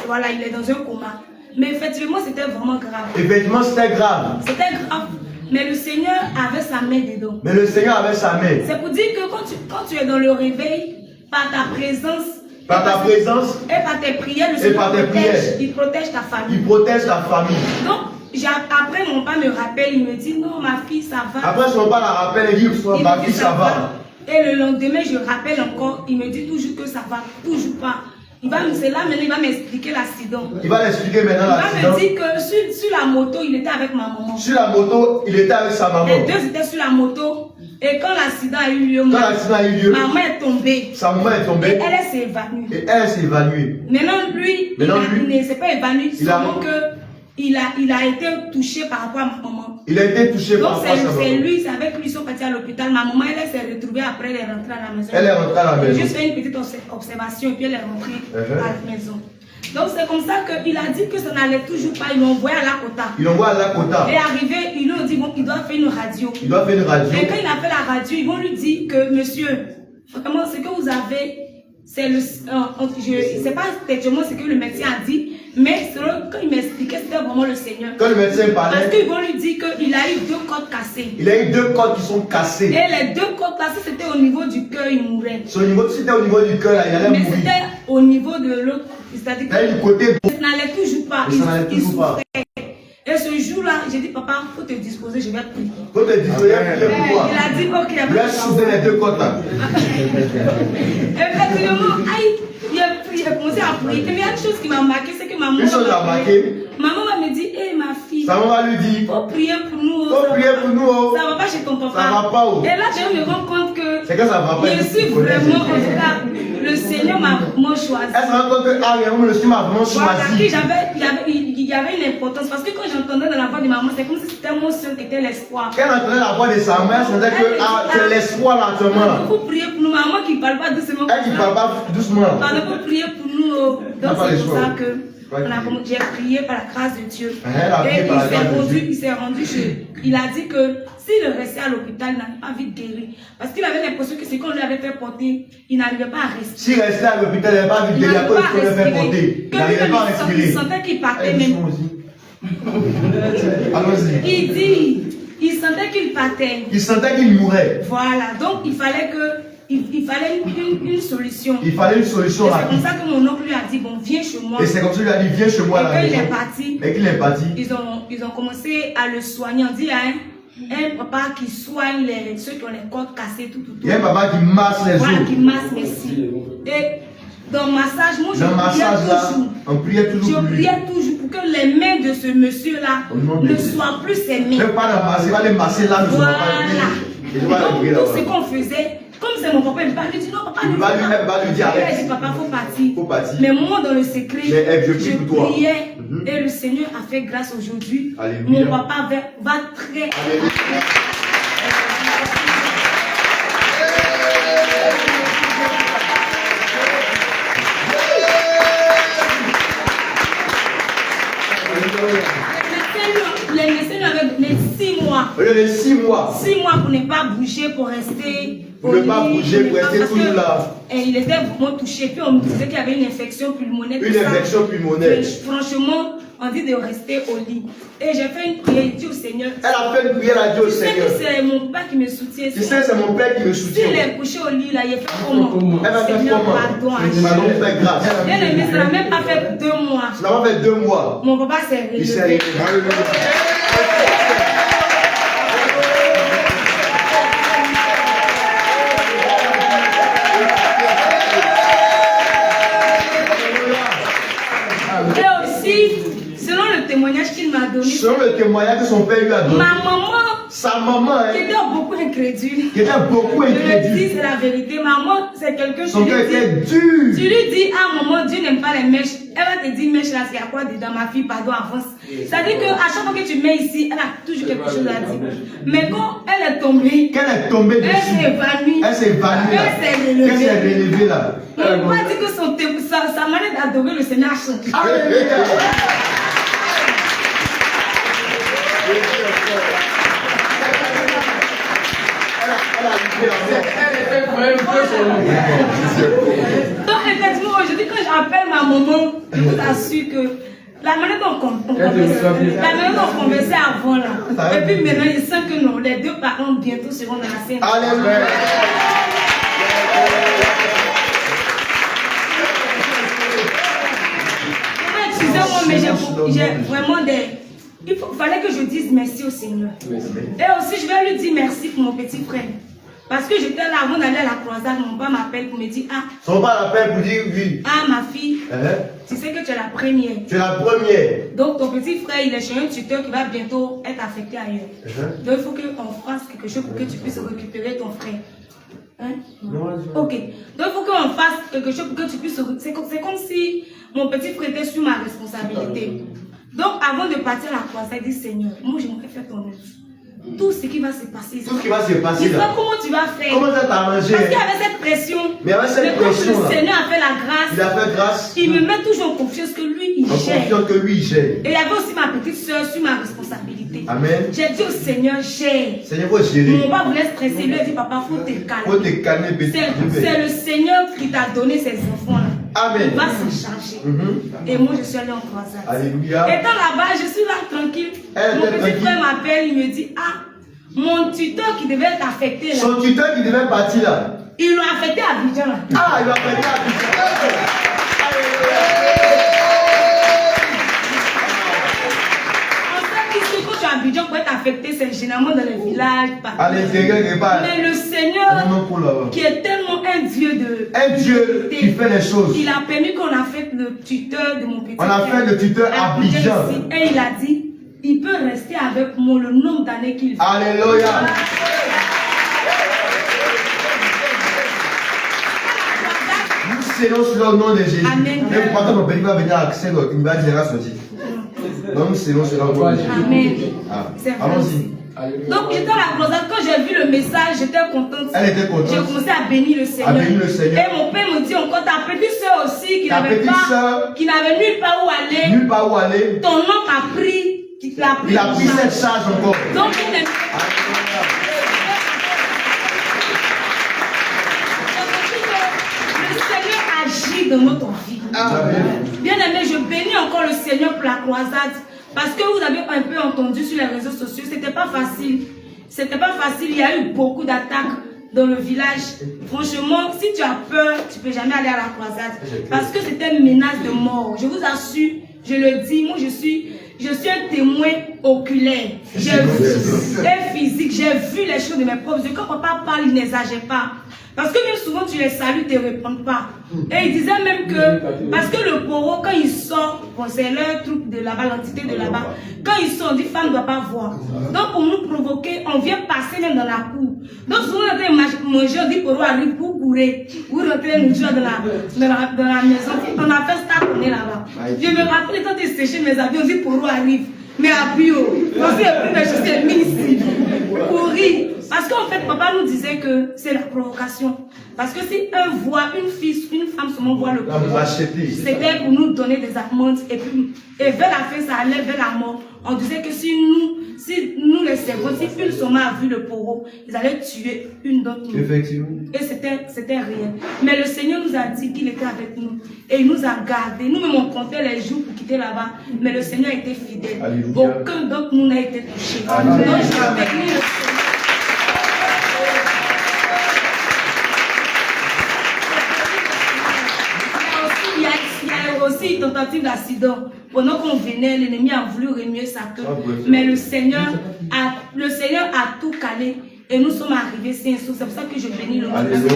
voilà, il est dans un coma. Mais effectivement, c'était vraiment grave.
Effectivement, c'était grave.
C'était grave. Mais le Seigneur avait sa main dedans.
Mais le Seigneur avait sa main.
C'est pour dire que quand tu es dans le réveil, par ta présence,
et par
tes prières, le Seigneur il protège ta famille.
Il protège ta famille.
Donc, Après, mon père me rappelle, il me dit non, ma fille, ça va.
Après, son père la rappelle et dit ma fille, ça va.
Et le lendemain, je rappelle encore, il me dit toujours que ça va, toujours pas. C'est là maintenant, il va m'expliquer l'accident.
Il va l'expliquer maintenant l'accident.
Il va me dire que sur la moto, il était avec ma maman.
Sur la moto, il était avec sa maman.
Les deux étaient sur la moto. Et quand l'accident a eu lieu, maman est tombée.
Sa maman est tombée.
Et elle s'est évanouie.
Et elle s'est évanouie.
Maintenant, lui, il ne s'est pas évanoui, seulement qu'il a été touché par rapport à ma maman.
Il a été touché par rapport à sa maman.
Donc c'est lui, c'est avec lui, ils sont partis à l'hôpital. Ma maman, elle s'est retrouvée après, elle est rentrée à la maison.
Elle est rentrée à la maison.
Juste fait une petite observation et puis elle est rentrée à la maison. Donc c'est comme ça qu'il a dit que ça n'allait toujours pas. Ils l'ont envoyé à Lakota.
Ils l'ont envoyé à Lakota.
Et arrivé, ils lui ont dit bon, il doit faire une radio.
Il doit faire une radio.
Et quand il a fait la radio, ils vont lui dire que monsieur, vraiment ce que vous avez, c'est le. C'est pas techniquement ce que le médecin a dit, mais quand il m'expliquait, c'était vraiment le Seigneur.
Quand le médecin parlait.
Parce qu'ils vont lui dire qu'il a eu 2 côtes cassées.
Il a eu 2 côtes qui sont cassées.
Et les 2 côtes cassées, c'était au niveau du cœur, il mourait.
C'était au niveau du cœur, il allait mourir.
Mais c'était au niveau de l'autre. C'est-à-dire que ça n'allait toujours pas. Il souffrait. Et ce jour-là, j'ai dit, papa, il faut te disposer, je vais prier.
Faut te disposer, pourquoi?
Il a dit, ok.
Il a soulevé les 2 côtes là.
Effectivement, il a commencé à prier. Et il y a une chose qui m'a marqué, c'est que maman.
Une chose a marqué.
Maman va me dire, hé ma fille.
Sa maman va lui dire.
Faut prier pour nous.
Faut prier pour nous.
Ça va pas chez ton papa.
Ça va pas.
Et là, je me rends compte que.
C'est que ça va pas.
Je suis vraiment, en tout cas, le Seigneur m'a vraiment choisi.
Elle se rend compte que, le Seigneur m'a vraiment choisi.
Il y avait une importance. Parce que quand j'entendais dans la voix de maman, c'est comme si c'était mon seul qui était l'espoir.
Quand elle entendait la voix de sa mère, elle sentait que c'est l'espoir là, actuellement.
Il faut prier pour nous. Maman qui ne parle pas doucement.
Elle qui ne parle pas doucement.
Il faut prier pour nous. Donc c'est pour ça que j'ai prié par la grâce de Dieu. Et il s'est rendu chez. Il a dit que s'il restait à l'hôpital, il n'allait pas vite guérir. Parce qu'il avait l'impression que ce qu'on lui avait fait porter, il n'arrivait pas à respirer.
S'il restait à l'hôpital, il n'allait pas vite guérir à cause de ce qu'on lui avait fait porter. Il n'arrivait pas à respirer.
Il sentait qu'il partait même.
Allons-y.
Il sentait qu'il partait.
Il sentait qu'il mourait.
Voilà. Donc il fallait une solution.
Il fallait une solution
rapide. C'est comme ça que mon oncle lui a dit, bon, viens chez moi.
Et c'est comme ça qu'il a dit, viens chez moi.
Et quand il est parti,
ils
ont commencé à le soigner. On dit à un papa qui soigne ceux qui ont les côtes cassées, tout.
Il y a un papa qui masse les os.
Voilà, qui masse les cils. Et dans le massage, moi,
on priait toujours.
Je priais toujours pour que les mains de ce monsieur-là ne soient plus ses mains.
Même pas la masser, il va les masser là.
Voilà. Donc, tout ce qu'on faisait, comme c'est mon papa, il va lui dire non, papa,
il va lui dire arrête.
Il dit papa, faut partir. Mais moi, dans le secret, je priais et le Seigneur a fait grâce aujourd'hui. Mon papa va très. Les médecins lui avaient donné 6 mois.
6 mois.
6 mois pour ne pas bouger, pour rester.
Pour ne pas bouger, pour rester toujours là.
Et il était vraiment touché. Puis on me disait qu'il y avait une infection pulmonaire.
Une infection pulmonaire.
Franchement, on dit de rester au lit. Et j'ai fait une prière, j'ai dit au Seigneur.
Elle a fait une prière, elle a dit au Seigneur.
Tu sais que c'est mon père qui me soutient.
Tu sais, c'est mon père qui me soutient.
S'il est couché au lit, là, il a fait comment?
Elle va faire comment? Pardon, fais grâce.
Bien aimé, ça n'a même pas fait 2 mois.
Ça n'a pas fait 2 mois.
Mon papa s'est réveillé.
Il s'est réveillé.
Qu'il m'a donné.
Selon le témoignage que son père lui a donné. Sa maman,
qui était beaucoup incrédule.
Qui était beaucoup incrédule.
Je le dis, c'est la vérité. Maman, c'est quelqu'un qui.
Son cœur était dur.
Tu lui dis, ah maman, Dieu n'aime pas les mèches. Elle va te dire, mèche là, c'est à quoi dedans, ma fille, pardon, avance. C'est-à-dire qu'à chaque fois que tu mets ici, elle a toujours quelque chose à dire. Mais quand elle est tombée.
Qu'elle est tombée dessus.
Elle s'est évanouie.
Elle s'est évanouie.
Elle s'est
relevée là.
On va dire que sa manière d'adorer le Seigneur a changé. Donc effectivement aujourd'hui quand j'appelle ma maman, je vous assure que la manière dont on conversait avant là, et puis maintenant il sent que non, les 2 parents bientôt seront dans la scène.
Alléluia.
Excusez-moi mais j'ai vraiment des fallait que je dise merci au Seigneur. Et aussi, je vais lui dire merci pour mon petit frère. Parce que j'étais là avant d'aller à la croisade, mon père m'appelle pour me dire, ah.
Son père l'appelle pour dire oui.
Ah, ma fille, tu sais que tu es la première.
Tu es la première.
Donc ton petit frère, il est chez un tuteur qui va bientôt être affecté ailleurs. Donc il faut qu'on fasse quelque chose pour que tu puisses récupérer ton frère. Hein? Ok. Donc il faut qu'on fasse quelque chose pour que tu puisses... C'est comme si mon petit frère était sur ma responsabilité. Donc avant de partir à la croisade, il dit Seigneur, moi j'aimerais faire ton œuvre. Tout ce qui va se passer.
Tout ce qui va se passer là.
Comment tu vas faire?
Comment ça t'a arrangé?
Parce qu'il y avait cette pression.
Mais avec cette pression
le Seigneur a fait la grâce.
Il a fait grâce.
Il me met toujours en confiance que lui, il gère.
En confiance que lui, il gère.
Et il y avait aussi ma petite soeur sur ma responsabilité.
Amen.
J'ai dit au Seigneur, gère.
Seigneur, faut gérer.
Mon papa voulait stresser. Il lui a dit, papa, faut te calmer.
Faut te calmer, petit.
C'est le Seigneur qui t'a donné ces enfants-là.
Amen.
Il va s'en charger. Et moi, je suis allée en croisade.
Alléluia.
Étant là-bas, je suis là tranquille. Mon petit frère m'appelle, il me dit, ah, mon tuteur qui devait être affecté là.
Son tuteur qui devait partir là.
Ils l'ont affecté à Abidjan là.
Ah, il l'a affecté à Abidjan.
En fait, puisque quand tu es à Abidjan pour être affecté, c'est généralement dans les villages.
À l'intérieur des bars.
Mais le Seigneur, qui est tellement un Dieu de...
Un Dieu qui fait les choses.
Il a permis qu'on affecte le tuteur de mon petit frère.
On a fait le tuteur à Abidjan.
Et il a dit, il peut rester avec moi le nombre d'années qu'il veut.
Alléluia. Nous scellons sur le nom de Jésus.
Amen.
Et vous pensez que mon béni va venir à Axel, il va dire à sortir. Donc nous scellons sur le nom de Jésus.
Amen.
Allons-y.
Donc j'étais à la croisade, quand j'ai vu le message, j'étais contente.
Elle était contente.
J'ai commencé à bénir le Seigneur. Et mon père me dit encore, ta petite soeur aussi, qui n'avait nulle part où aller.
Nulle part où aller.
Ton nom a pris. Il a
pris cette charge encore.
Donc, le Seigneur agit dans notre vie. Bien aimé, je bénis encore le Seigneur pour la croisade. Parce que vous avez un peu entendu sur les réseaux sociaux, c'était pas facile. C'était pas facile, il y a eu beaucoup d'attaques dans le village. Franchement, si tu as peur, tu peux jamais aller à la croisade. Parce que c'était une menace de mort. Je vous assure, je le dis, moi je suis un témoin oculaire. J'ai vu, et physique, j'ai vu les choses de mes propres yeux. Quand papa parle, il n'exagère pas. Parce que même souvent, tu les salues, tu ne réponds pas. Et il disait même que, parce que le poro, quand il sort, bon, c'est leur truc de là-bas, l'entité de là-bas, quand il sort, on dit femme ne doit pas voir. Donc, pour nous provoquer, on vient passer même dans la cour. Donc, souvent, on est manger, on dit poro arrive pour courir. Vous rentrez nous dans la maison. On a fait ça, on est là-bas. Je me rappelle quand ils séchaient mes habits, on dit poro arrive. Mais à bio, on s'est pris mes chaussures mis ici. Courir. Parce qu'en fait, papa nous disait que c'est la provocation. Parce que si un voit une fille, une femme seulement voit le pouvoir, c'était pour nous donner des amendes. Et vers la fin, ça allait vers la mort. On disait que si nous les servons, si une seulement a vu le poro, ils allaient tuer une d'entre nous. Effectivement. Et c'était réel. Mais le Seigneur nous a dit qu'il était avec nous. Et il nous a gardés. Nous-mêmes, on comptait les jours pour quitter là-bas. Mais le Seigneur était fidèle. Alléluia. Aucun d'entre nous n'a été touché. Donc, je bénis le Seigneur. Aussi une tentative d'accident. Pendant qu'on venait, l'ennemi a voulu remuer sa queue. Mais le Seigneur a tout calé. Et nous sommes arrivés sains et saufs. C'est pour ça que je bénis le nom de Dieu.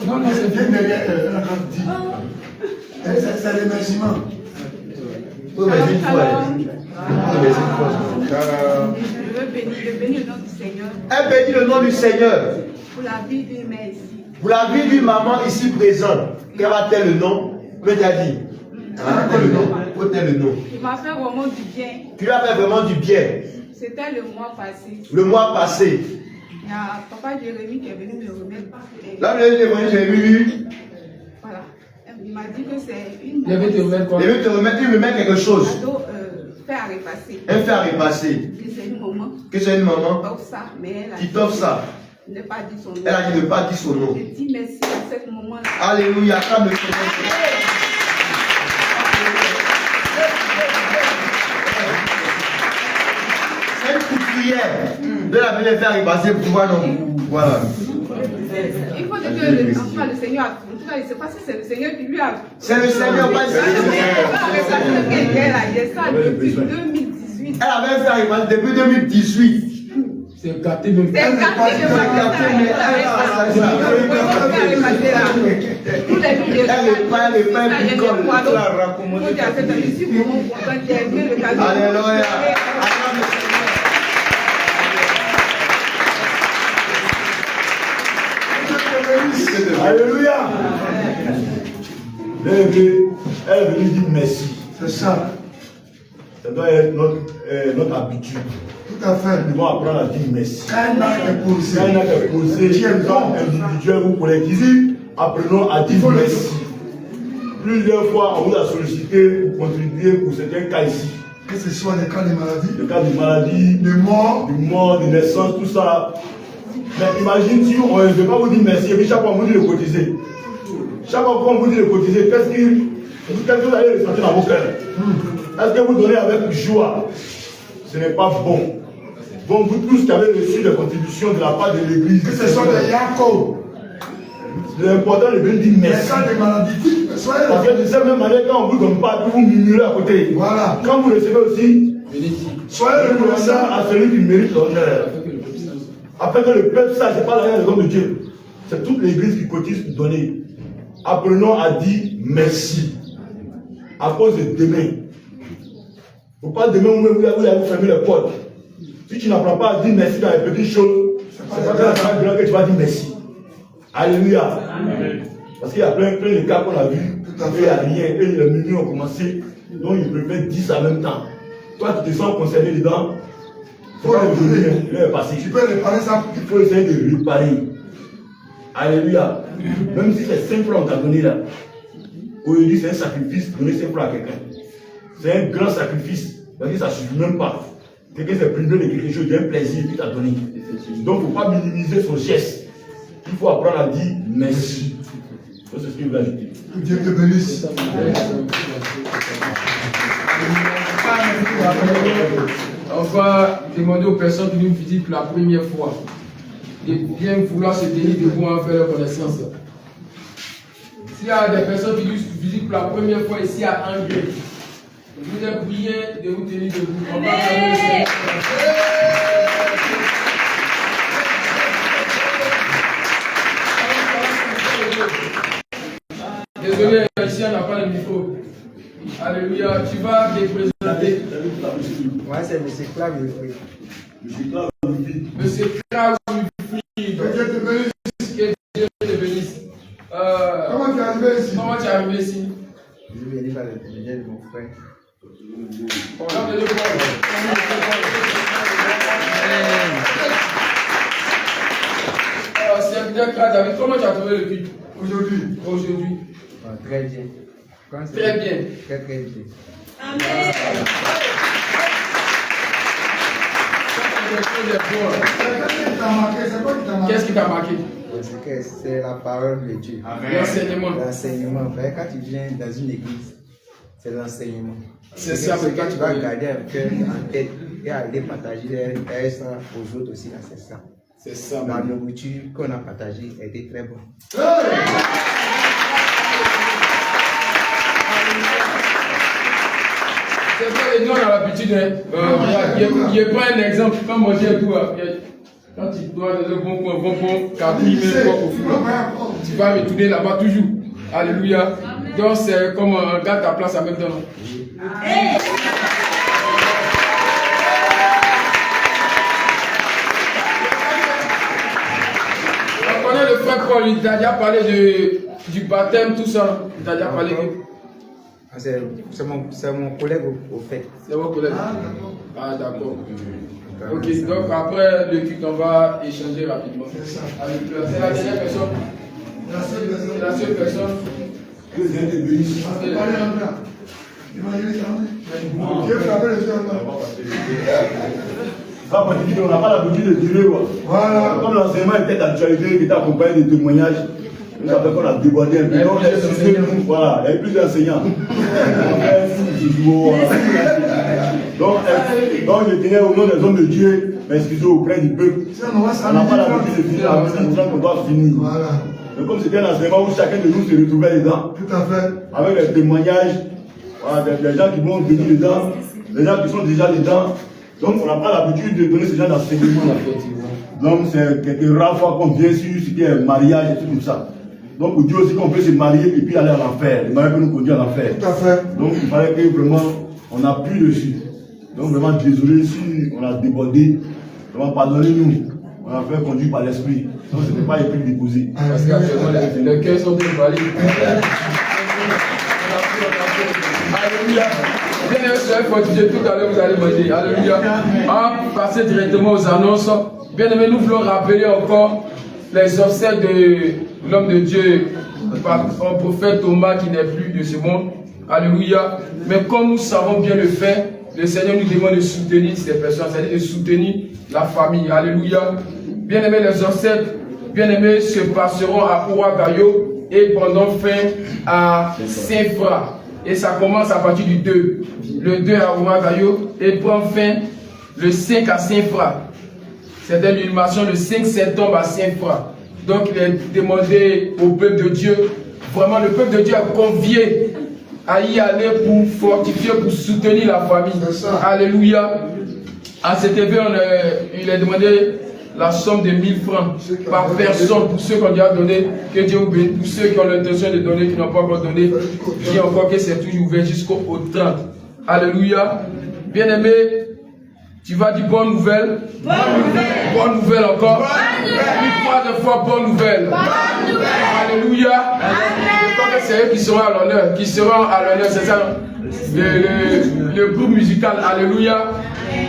Non, c'est bien derrière la quantité. C'est l'émergement.
Je bénis le nom du Seigneur.
Elle bénit le nom du Seigneur.
Pour la vie d'une mère ici.
Pour la vie d'une maman ici présente. Quel va-t-elle le nom? Que tu as dit? Le nom.
Il m'a fait vraiment du bien.
Tu lui as fait vraiment du bien.
C'était le mois passé.
Le mois passé.
Il y a papa Jérémy qui est venu me remettre.
Là, Jérémy.
Voilà. Il m'a dit que c'est une.
Il veut te remettre quoi?
Il veut te remettre quelque chose.
Faire repasser.
Un fer à repasser.
Que c'est une maman.
Que c'est une maman.
Qui
t'offre ça.
Ne pas dire son nom.
Elle a dit ne pas dire son nom.
Je dis merci à cette maman-là.
Alléluia. Comme le Seigneur. C'est une petite prière. De la venir faire repasser pour pouvoir non. Voilà.
Il faut dire que le Seigneur a. En tout cas, je ne sais pas si c'est le Seigneur qui lui a.
C'est le Seigneur, pas le Seigneur.
Depuis 2018.
Elle avait fait arriver depuis 2018.
C'est gâté même.
C'est gâté,
Alléluia.
Elle est venue dire merci.
C'est ça.
Ça doit être notre habitude.
Tout à fait.
Nous devons apprendre à dire merci.
Quand un acte est posé,
Quand un acte est posé, individuel ou collectif, apprenons à dire merci. Plusieurs fois, on vous a sollicité pour contribuer pour certains cas ici.
que ce soit les cas de maladie,
Le cas de maladie,
de mort,
de naissance, tout ça. Mais imagine si on ne veut pas vous dire merci et puis chaque fois on vous dit de cotiser. Chaque fois qu'on vous dit de cotiser, qu'est-ce que vous allez ressentir dans vos cœurs? Est-ce que vous donnez avec joie? Ce n'est pas bon. Bon, vous tous qui avez reçu des contributions de la part de l'église,
que ce soit des Yaakov,
l'important est de dire
les
merci.
cas de maladie, soyez
Parce
là.
que de cette même manière, quand on ne vous donne pas, vous murmurez à côté.
Voilà.
Quand vous recevez aussi,
Soyez
le
reconnaissant.
à celui qui mérite l'honneur. Afin que le peuple sache, ce n'est pas l'arrière de l'homme de Dieu. C'est toute l'église qui cotise pour donner. Apprenons à dire merci. À cause de demain. Il ne faut pas demain où vous allez fermer les portes. Si tu n'apprends pas à dire merci dans les petites choses, c'est pas dans la grande que tu vas dire merci. Alléluia. Parce qu'il y a plein de cas qu'on a vus. Il n'y a rien. Et les menus ont commencé. Donc ils préfèrent 10 en même temps. Toi, tu te sens concerné dedans.
Il faut les
passer.
Tu peux réparer ça.
Il faut essayer de réparer. Alléluia. Même si c'est 5 francs qu'on t'a donné là. Aujourd'hui, c'est un sacrifice de donner 5 francs à quelqu'un. C'est un grand sacrifice. Parce que ça ne suffit même pas. Quelqu'un s'est privé de quelque chose, d'un plaisir qu'il t'a donné. Donc, il ne faut pas minimiser son geste. Il faut apprendre à dire merci. C'est ce qu'il veut ajouter.
Que Dieu te bénisse.
On va demander aux personnes qui nous visitent pour la première fois de bien vouloir se tenir debout en faire leur connaissance. S'il y a des personnes qui nous visitent pour la première fois ici à Angers, je vous ai prié de vous tenir debout. On va faire Désolé, ici on n'a pas le micro. Alléluia, tu vas te présenter.
Moi, c'est M. Clave.
Monsieur Klaus Wilfried.
Que Dieu te bénisse.
Que Dieu te bénisse.
Comment tu es arrivé ici?
Comment tu es arrivé ici?
Je suis venu par l'intermédiaire de mon frère.
Serviteur David, comment tu as trouvé le culte
Aujourd'hui.
aujourd'hui?
Très bien.
Très bien.
Très très bien.
Amen.
Qu'est-ce qui t'a marqué?
Parce que c'est la parole de Dieu.
L'enseignement.
L'enseignement. Quand tu viens dans une église, c'est l'enseignement.
C'est ça,
c'est quand tu vas garder un cœur en tête et aller partager ça aux autres aussi, c'est ça.
C'est ça.
La nourriture qu'on a partagée était très bonne.
C'est vrai, nous on a l'habitude, je prends un exemple, quand manger un tout, quand tu dois dans un bon point, cabine, tu vas me tourner là-bas toujours. Alléluia. Donc c'est comme un gars ta place à McDonald's. On connaît le frère Paul, il t'a déjà parlé du baptême, tout ça. Il t'a déjà parlé de...
C'est mon collègue au fait.
C'est mon collègue. Ah d'accord. Ok, donc après le culte, on va échanger rapidement. C'est la dernière personne. C'est la seule personne.
Que Dieu te bénisse. On n'a pas l'habitude de durer. Voilà. Comme l'enseignement était d'actualité, qui était accompagné de témoignages, nous avons qu'on a débordé un peu. Donc, voilà, il y a plus d'enseignants. Donc, je tenais au nom des hommes de Dieu, m'excuser auprès du peuple. On n'a pas l'habitude de finir la mission, on doit finir.
Mais comme c'était un enseignement où chacun de nous se retrouvait dedans,
Tout à fait.
avec les témoignages, voilà, des gens qui vont venir dedans, des gens qui sont déjà dedans. Donc on n'a pas l'habitude de donner ce genre d'enseignement. Donc c'est quelques rares fois qu'on vient sur ce qui est mariage et tout comme ça. Donc on dit aussi qu'on peut se marier et puis aller à l'enfer. Le mariage peut nous conduire à l'enfer.
Tout à fait.
Donc il fallait que vraiment on appuie dessus. Donc vraiment désolé si on a débordé. Vraiment pardonnez-nous. On a fait conduire par l'esprit. Donc ce n'est pas les prix déposés.
Parce qu'actuellement, les cœurs sont déballés. Alléluia. Bien aimé, soyez fortifiés, tout à l'heure vous allez manger. Alléluia. On va passer directement aux annonces. Bien aimé, nous voulons rappeler encore les obsèques de l'homme de Dieu, un prophète Thomas qui n'est plus de ce monde. Alléluia. Mais comme nous savons bien le faire, le Seigneur nous demande de soutenir ces personnes, c'est-à-dire de soutenir la famille. Alléluia. Bien aimé, les obsèques, bien aimés, se passeront à Ouagayo et prendront fin à Saint-Fra. Et ça commence à partir du 2. Le 2 à Ouagayo et prend fin le 5 à Saint-Fra. C'était l'inhumation le 5 septembre à Saint-Fra. Donc il est demandé au peuple de Dieu, vraiment le peuple de Dieu a convié à y aller pour fortifier, pour soutenir la famille. Alléluia. À cet événement, il est demandé la somme de 1000 francs par personne pour ceux qu'on a donné. Que Dieu vous bénisse. Pour ceux qui ont l'intention de donner, qui n'ont pas encore donné, je dis encore que c'est toujours ouvert jusqu'au 30. Alléluia. Bien-aimé, tu vas dire bonne nouvelle. Bonne nouvelle. Bonne nouvelle encore. Bonne nouvelle. Une fois, bonne nouvelle. Bonne nouvelle. Alléluia. Je crois que c'est eux qui seront à l'honneur. Qui seront à l'honneur, c'est ça. Le groupe musical. Alléluia.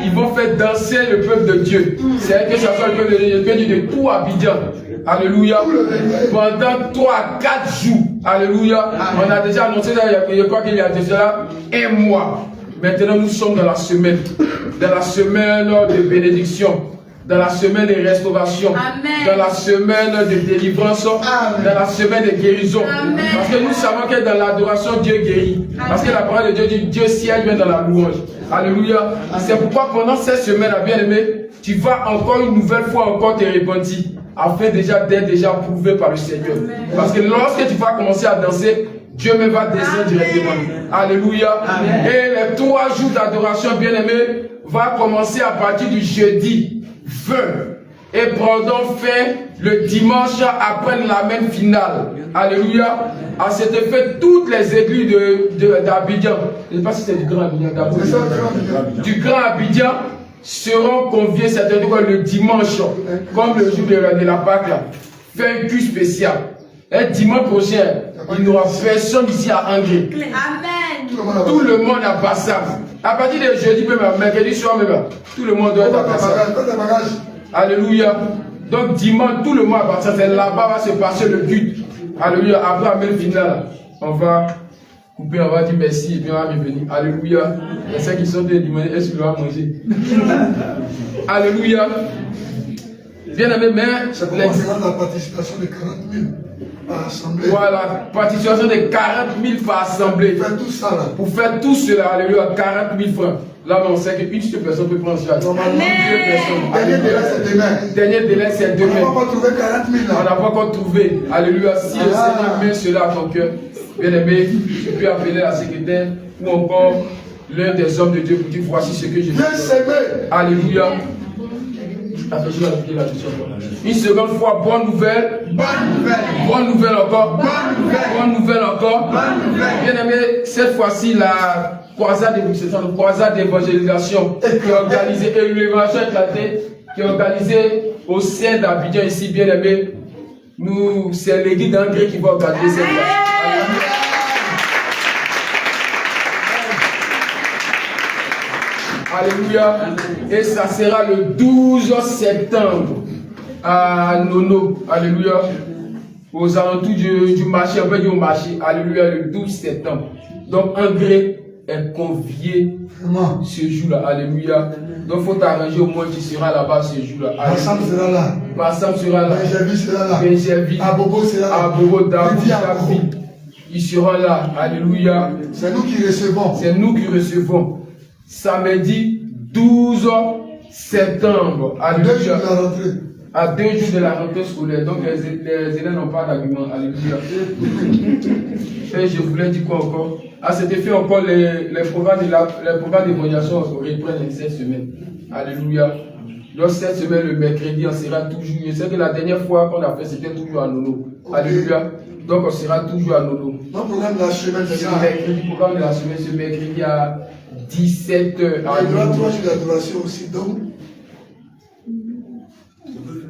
Ils vont faire danser le peuple de Dieu. C'est que ça soit le peuple de Dieu. De tout Abidjan. Alléluia. Pendant 3 à 4 jours. Alléluia. On a déjà annoncé, je crois qu'il y a déjà 1 mois. Maintenant, nous sommes dans la semaine. Dans la semaine de bénédiction. Dans la semaine de restauration. Amen. Dans la semaine de délivrance. Amen. Dans la semaine de guérison. Amen. Parce que nous savons que dans l'adoration, Dieu guérit. Amen. Parce que la parole de Dieu dit Dieu siège bien dans la louange. Alléluia. C'est pourquoi pendant cette semaine, bien aimé, tu vas encore une nouvelle fois encore te repentir. Afin d'être déjà prouvé par le Seigneur. Amen. Parce que lorsque tu vas commencer à danser, Dieu me va descendre directement. Alléluia. Amen. Et les 3 jours d'adoration, bien aimé, va commencer à partir du jeudi 20 et prendront fin le dimanche après la même finale. Alléluia. À cet effet, toutes les églises d'Abidjan, je ne sais pas si c'est du Grand Abidjan, du Grand Abidjan seront conviés, c'est-à-dire le dimanche, comme le jour de la Pâque, fait un culte spécial. Et dimanche prochain, il n'y aura personne ici à Angers. Amen. Tout le monde à Bassam. À partir de jeudi, même, mercredi soir, même, tout le monde doit être à Bassam. Alléluia. Donc dimanche, tout le monde à Bassam. C'est là-bas va se passer le culte. Alléluia. Après la même finale, on va couper, on va dire merci et puis on va revenir. Alléluia. Il y a ceux qui sont demandés, est-ce qu'il va manger? Alléluia. Bien aimé, mais
ça commence à la participation de 40 000 par assemblée.
Voilà, participation de 40 000 par assemblée.
Pour faire tout ça là.
Pour faire tout cela, alléluia, 40 000 francs. Là, on sait qu'une seule personne peut prendre ça.
Normalement, 2 personnes. Dernier délai, c'est demain.
Dernier délai, c'est demain.
On n'a pas trouvé 40 000 là.
On n'a pas encore trouvé. Alléluia. Si le Seigneur met cela à ton cœur, bien aimé, tu peux appeler la secrétaire ou encore l'un des hommes de Dieu pour dire voici ce que je
viens s'aimer.
Alléluia. Une seconde fois, bonne nouvelle.
Bonne nouvelle.
Bonne nouvelle encore.
Bonne nouvelle.
Bonne nouvelle encore.
Bonne nouvelle.
Bien aimé, cette fois-ci, la croisade d'évangélisation qui est organisée, et l'évangile éclaté, qui est organisée au sein d'Abidjan ici, bien aimé. Nous, c'est l'église d'Angers qui va organiser cette fois-ci. Alléluia. Et ça sera le 12 septembre à Nono. Alléluia. Aux alentours du marché, on peut dire au marché. Alléluia, le 12 septembre. Donc, Angers est convié ce jour-là. Alléluia. Donc, il faut t'arranger au moins tu seras là-bas ce jour-là.
Bassam sera là.
Bassam sera là.
Benjamin sera là.
Benjamin.
Abobo sera là.
Abobo, David. Ils seront là. Alléluia.
C'est nous qui recevons.
C'est nous qui recevons. Samedi 12 septembre. Alléluia. à 2 jours de la rentrée scolaire, donc les élèves n'ont pas d'argument. Alléluia. Et je voulais dire quoi encore? À cet effet, encore les programmes d'évaluation reprennent cette semaine. Alléluia. Donc cette semaine, le mercredi, on sera toujours. Je sais que la dernière fois qu'on a fait, c'était toujours à Nono. Alléluia. Donc on sera toujours à Nono.
Le programme de la semaine, c'est ça.
Le programme de la semaine, ce mercredi à 17h.
Il y aura 3 jours d'adoration aussi, donc.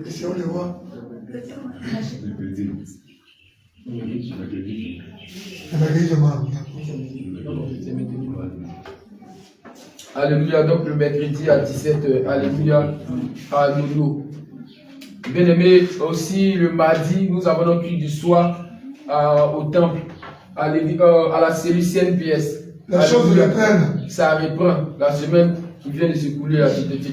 Et si on les voit.
Alléluia, donc le mercredi à 17h, alléluia, à Nono. Bien aimé, aussi le mardi, nous avons notre culte du soir au temple, à la cellule CNPS.
La chose reprenne.
Ça reprend. La semaine qui vient de s'écouler,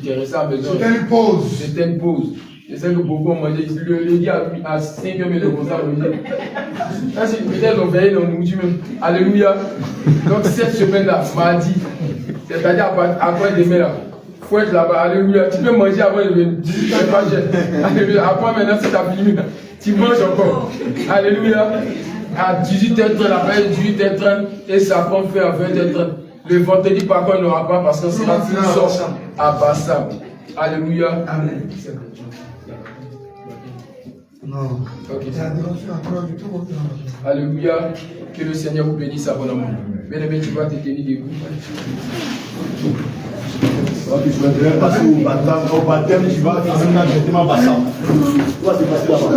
tu resté à la maison.
C'était une pause.
C'était une pause. Je sais que beaucoup ont mangé. Le dit à 5 h de concert. Peut-être on veille, on nous dit même. Alléluia. Donc cette semaine-là, mardi, c'est-à-dire après-demain là, il faut être là-bas. Alléluia. Tu peux manger avant de venir. Alléluia. Après maintenant, c'est ta fini. Tu manges encore. Alléluia. À 18h30, après 18h30, et ça prend fin à 20h30. Le vendredi, par contre, il n'y aura pas parce qu'on sera tous à Bassam. Alléluia. Amen.
Non.
Okay. Alléluia. Que le Seigneur vous bénisse abondamment. Bien aimé, tu vas te tenir debout.
Tu vas passer au baptême, tu vas directement à Bassam. Tu vas te passer là-bas.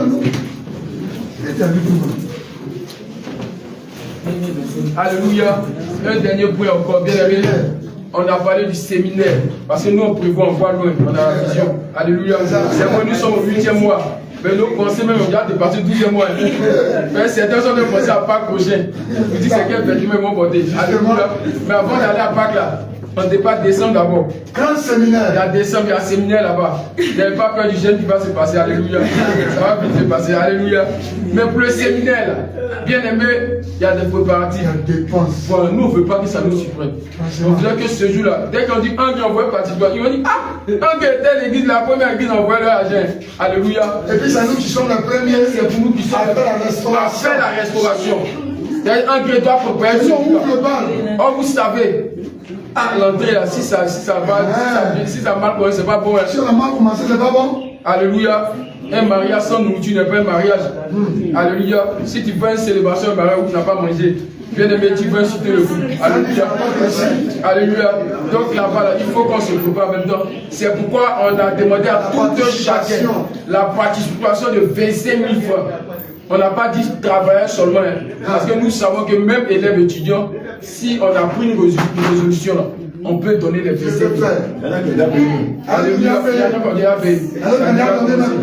Alléluia. Un dernier point encore, bien aimé. On a parlé du séminaire. Parce que nous, on prévoit, on voit loin. On a la vision. Alléluia. C'est vrai, nous sommes au 8e mois. Mais nous pensons même, on a dépassé le 12e mois. Mais certains sont même pensés à Pâques prochain. Vous dites c'est quel bâtiment ils vont porter. Alléluia. Mais avant d'aller à Pâques là, on dépasse décembre d'abord.
Quand séminaire?
Il y a décembre, il y a un séminaire là-bas. Vous n'avez pas peur du jeûne qui va se passer. Alléluia. Ça va vite se passer. Alléluia. Mais pour le séminaire là, bien aimé, il y a des préparatifs.
Il y a des dépenses.
Voilà, nous on ne veut pas que ça nous surprenne. On veut que ce jour-là, dès qu'on dit un qui envoie participer, ils vont dire ah, un qui était l'église, la première église envoie leur argent. Alléluia.
Et puis c'est nous qui sommes les premiers.
C'est pour nous qui sommes
à faire la restauration.
À faire la restauration. Un qui doit préparer ce jour-là. Oh, vous savez. Ah, l'entrée là, si ça va, si ça mal commencé, c'est pas bon.
Si on a mal commencé, c'est pas bon.
Alléluia. Un mariage sans nourriture n'est pas un mariage. Alléluia. Si tu fais une célébration, un mariage où tu n'as pas mangé, bien aimé, tu veux inciter le coup. Alléluia. Alléluia. Donc là-bas, là, il faut qu'on se prépare maintenant. C'est pourquoi on a demandé à tout chacun la participation de 25 000 francs. On n'a pas dit travailler seulement, hein, parce que nous savons que même élèves étudiants, si on a pris une résolution, là, on peut donner les 25 000. Alléluia.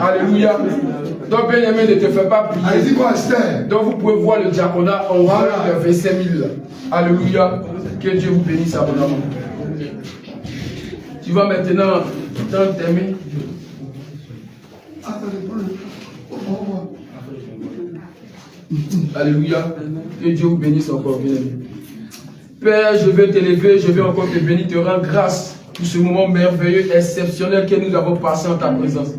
Alléluia. Donc, bien aimé, ne te fais pas plier. Donc, vous pouvez voir le diaconat, on va les 25 000. Alléluia. Que Dieu vous bénisse abondamment. Tu vas maintenant t'aimer. Alléluia. Que Dieu vous bénisse encore, bien aimé. Père, je vais t'élever, je vais encore te bénir, te rendre grâce pour ce moment merveilleux, exceptionnel que nous avons passé en ta présence.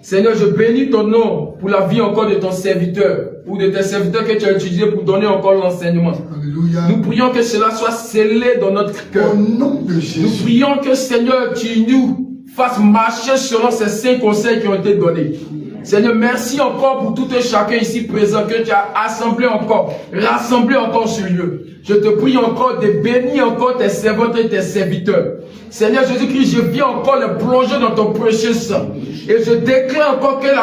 Seigneur, je bénis ton nom pour la vie encore de ton serviteur, ou de tes serviteurs que tu as utilisés pour donner encore l'enseignement. Nous prions que cela soit scellé dans notre cœur.
Au nom de Jésus.
Nous prions que Seigneur, tu nous fasses marcher selon ces 5 conseils qui ont été donnés. Seigneur, merci encore pour tout et chacun ici présent que tu as assemblé encore, rassemblé encore sur lieu. Je te prie encore de bénir encore tes servantes et tes serviteurs. Seigneur Jésus-Christ, je viens encore les plonger dans ton précieux sang. Et je déclare encore que la